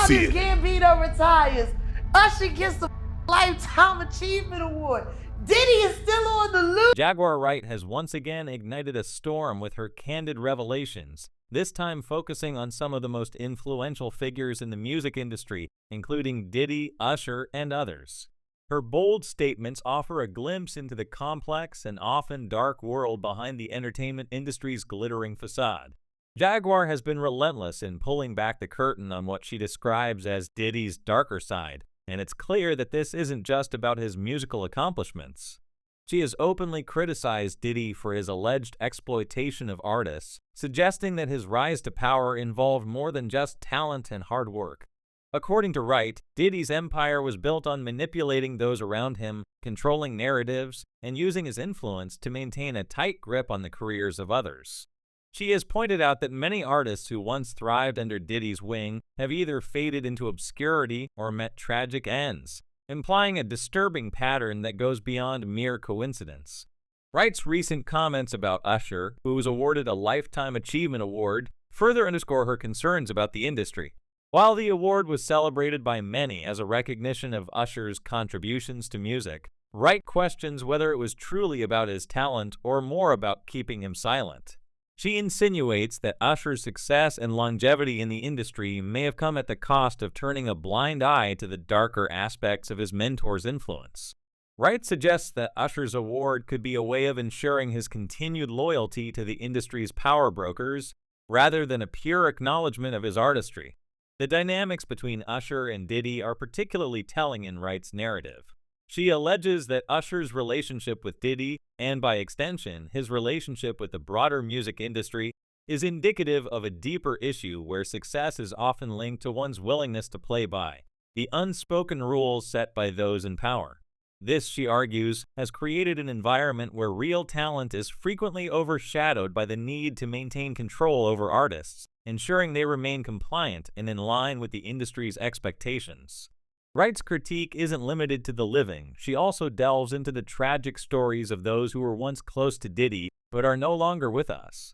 Childish Gambino retires. Usher gets the Lifetime Achievement Award. Diddy is still on the loose. Jaguar Wright has once again ignited a storm with her candid revelations, this time focusing on some of the most influential figures in the music industry, including Diddy, Usher, and others. Her bold statements offer a glimpse into the complex and often dark world behind the entertainment industry's glittering facade. Jaguar has been relentless in pulling back the curtain on what she describes as Diddy's darker side, and it's clear that this isn't just about his musical accomplishments. She has openly criticized Diddy for his alleged exploitation of artists, suggesting that his rise to power involved more than just talent and hard work. According to Wright, Diddy's empire was built on manipulating those around him, controlling narratives, and using his influence to maintain a tight grip on the careers of others. She has pointed out that many artists who once thrived under Diddy's wing have either faded into obscurity or met tragic ends, implying a disturbing pattern that goes beyond mere coincidence. Wright's recent comments about Usher, who was awarded a Lifetime Achievement Award, further underscore her concerns about the industry. While the award was celebrated by many as a recognition of Usher's contributions to music, Wright questions whether it was truly about his talent or more about keeping him silent. She insinuates that Usher's success and longevity in the industry may have come at the cost of turning a blind eye to the darker aspects of his mentor's influence. Wright suggests that Usher's award could be a way of ensuring his continued loyalty to the industry's power brokers, rather than a pure acknowledgement of his artistry. The dynamics between Usher and Diddy are particularly telling in Wright's narrative. She alleges that Usher's relationship with Diddy, and by extension, his relationship with the broader music industry, is indicative of a deeper issue where success is often linked to one's willingness to play by the unspoken rules set by those in power. This, she argues, has created an environment where real talent is frequently overshadowed by the need to maintain control over artists, ensuring they remain compliant and in line with the industry's expectations. Wright's critique isn't limited to the living. She also delves into the tragic stories of those who were once close to Diddy but are no longer with us.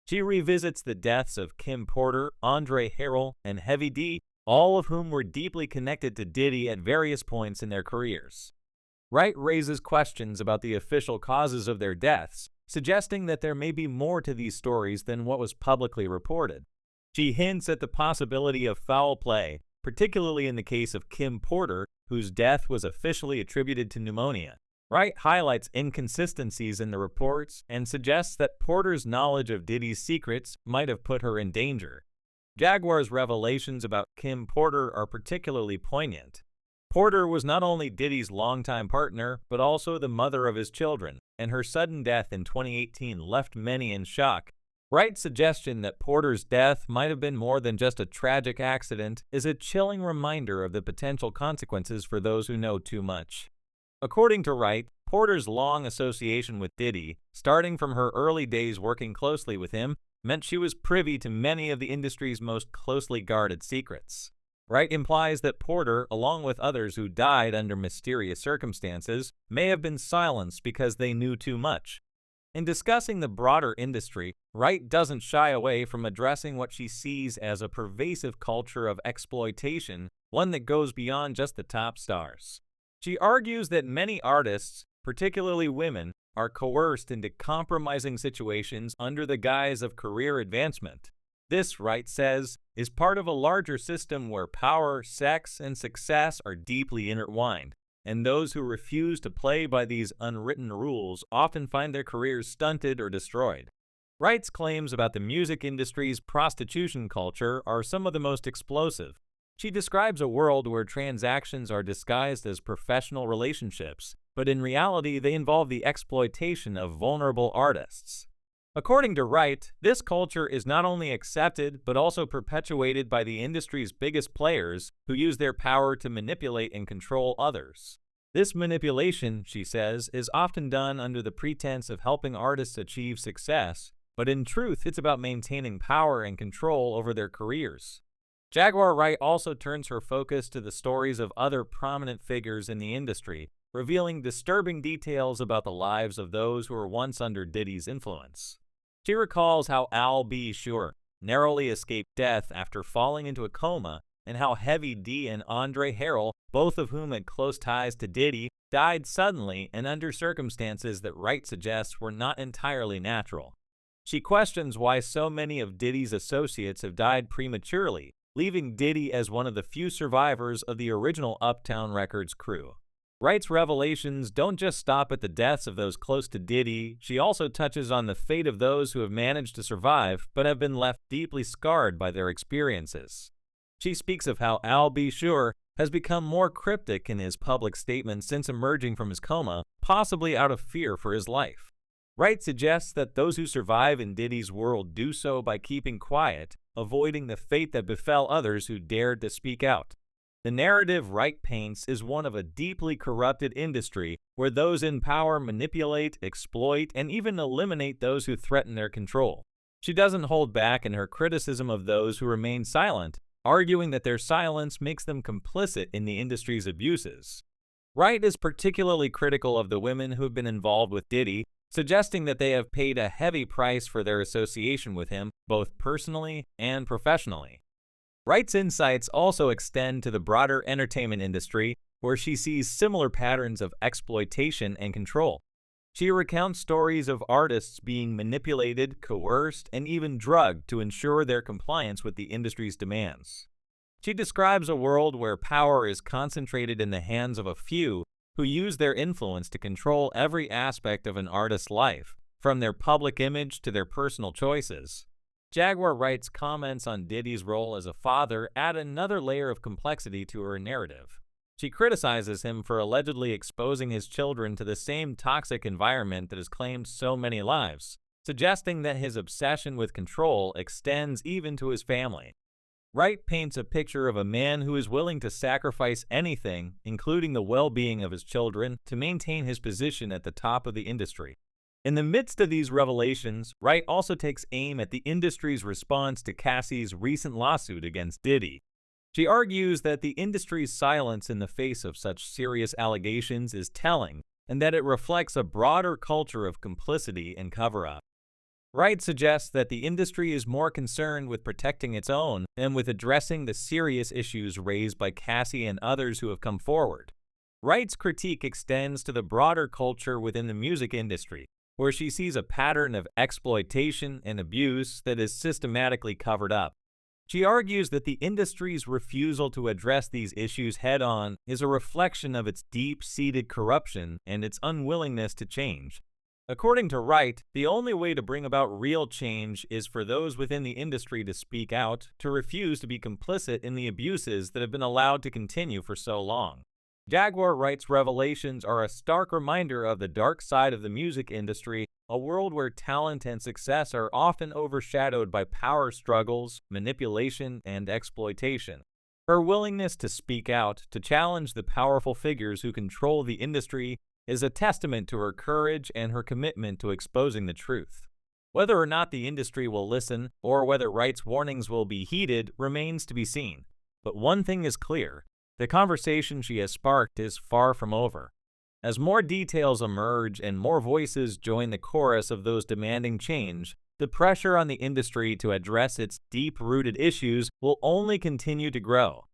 She revisits the deaths of Kim Porter, Andre Harrell, and Heavy D, all of whom were deeply connected to Diddy at various points in their careers. Wright raises questions about the official causes of their deaths, suggesting that there may be more to these stories than what was publicly reported. She hints at the possibility of foul play, particularly in the case of Kim Porter, whose death was officially attributed to pneumonia. Wright highlights inconsistencies in the reports and suggests that Porter's knowledge of Diddy's secrets might have put her in danger. Jaguar's revelations about Kim Porter are particularly poignant. Porter was not only Diddy's longtime partner, but also the mother of his children, and her sudden death in 2018 left many in shock. Wright's suggestion that Porter's death might have been more than just a tragic accident is a chilling reminder of the potential consequences for those who know too much. According to Wright, Porter's long association with Diddy, starting from her early days working closely with him, meant she was privy to many of the industry's most closely guarded secrets. Wright implies that Porter, along with others who died under mysterious circumstances, may have been silenced because they knew too much. In discussing the broader industry, Wright doesn't shy away from addressing what she sees as a pervasive culture of exploitation, one that goes beyond just the top stars. She argues that many artists, particularly women, are coerced into compromising situations under the guise of career advancement. This, Wright says, is part of a larger system where power, sex, and success are deeply intertwined, and those who refuse to play by these unwritten rules often find their careers stunted or destroyed. Wright's claims about the music industry's prostitution culture are some of the most explosive. She describes a world where transactions are disguised as professional relationships, but in reality they involve the exploitation of vulnerable artists. According to Wright, this culture is not only accepted but also perpetuated by the industry's biggest players who use their power to manipulate and control others. This manipulation, she says, is often done under the pretense of helping artists achieve success, but in truth it's about maintaining power and control over their careers. Jaguar Wright also turns her focus to the stories of other prominent figures in the industry, revealing disturbing details about the lives of those who were once under Diddy's influence. She recalls how Al B. Sure narrowly escaped death after falling into a coma and how Heavy D and Andre Harrell, both of whom had close ties to Diddy, died suddenly and under circumstances that Wright suggests were not entirely natural. She questions why so many of Diddy's associates have died prematurely, leaving Diddy as one of the few survivors of the original Uptown Records crew. Wright's revelations don't just stop at the deaths of those close to Diddy, she also touches on the fate of those who have managed to survive but have been left deeply scarred by their experiences. She speaks of how Al B. Sure has become more cryptic in his public statements since emerging from his coma, possibly out of fear for his life. Wright suggests that those who survive in Diddy's world do so by keeping quiet, avoiding the fate that befell others who dared to speak out. The narrative Wright paints is one of a deeply corrupted industry where those in power manipulate, exploit, and even eliminate those who threaten their control. She doesn't hold back in her criticism of those who remain silent, arguing that their silence makes them complicit in the industry's abuses. Wright is particularly critical of the women who have been involved with Diddy, suggesting that they have paid a heavy price for their association with him, both personally and professionally. Wright's insights also extend to the broader entertainment industry, where she sees similar patterns of exploitation and control. She recounts stories of artists being manipulated, coerced, and even drugged to ensure their compliance with the industry's demands. She describes a world where power is concentrated in the hands of a few who use their influence to control every aspect of an artist's life, from their public image to their personal choices. Jaguar Wright's comments on Diddy's role as a father add another layer of complexity to her narrative. She criticizes him for allegedly exposing his children to the same toxic environment that has claimed so many lives, suggesting that his obsession with control extends even to his family. Wright paints a picture of a man who is willing to sacrifice anything, including the well-being of his children, to maintain his position at the top of the industry. In the midst of these revelations, Wright also takes aim at the industry's response to Cassie's recent lawsuit against Diddy. She argues that the industry's silence in the face of such serious allegations is telling, and that it reflects a broader culture of complicity and cover-up. Wright suggests that the industry is more concerned with protecting its own than with addressing the serious issues raised by Cassie and others who have come forward. Wright's critique extends to the broader culture within the music industry, where she sees a pattern of exploitation and abuse that is systematically covered up. She argues that the industry's refusal to address these issues head-on is a reflection of its deep-seated corruption and its unwillingness to change. According to Wright, the only way to bring about real change is for those within the industry to speak out, to refuse to be complicit in the abuses that have been allowed to continue for so long. Jaguar Wright's revelations are a stark reminder of the dark side of the music industry, a world where talent and success are often overshadowed by power struggles, manipulation, and exploitation. Her willingness to speak out, to challenge the powerful figures who control the industry, is a testament to her courage and her commitment to exposing the truth. Whether or not the industry will listen, or whether Wright's warnings will be heeded, remains to be seen. But one thing is clear. The conversation she has sparked is far from over. As more details emerge and more voices join the chorus of those demanding change, the pressure on the industry to address its deep-rooted issues will only continue to grow.